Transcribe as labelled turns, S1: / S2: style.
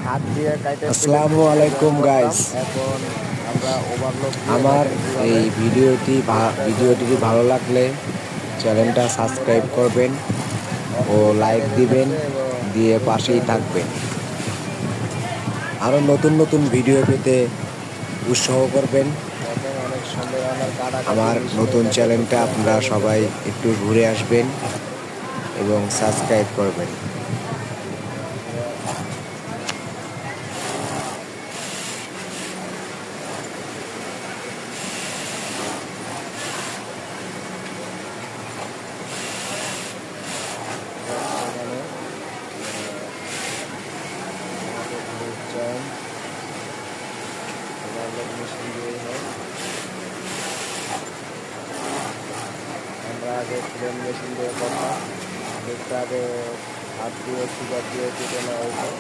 S1: হাত দিয়ে কাইটে
S2: আসসালামু আলাইকুম গাইস।
S1: এখন আমরা ওভারলোড দিয়ে
S2: আমার
S1: দেখেন কিভাবে
S2: এই ভিডিওটি ভালো লাগলে চ্যানেলটা সাবস্ক্রাইব করবেন ও লাইক দিবেন,
S1: এবং
S2: দিয়ে পাশেই থাকবেন। আরও নতুন নতুন ভিডিও পেতে উৎসাহ করবেন।
S1: দেখেন অনেক সুন্দর আমার কাটাকাটি
S2: আমার
S1: মেশিনে
S2: নতুন
S1: দেখেন
S2: চ্যানেলটা
S1: ফুটপাত
S2: আপনারা
S1: দিয়ে
S2: সবাই
S1: যেতেছে।
S2: একটু ঘুরে আসবেন এবং সাবস্ক্রাইব করবেন।
S1: এখানে আমাদের নিউজ চ্যানেল ওভারলোড মেশিন দিয়েই হয়। আমরা আগে প্লেন মেশিন দিয়ে করতাম, দেখতে আগে হাত দিয়ে সুগার দিয়ে কেটে নেওয়া হতো।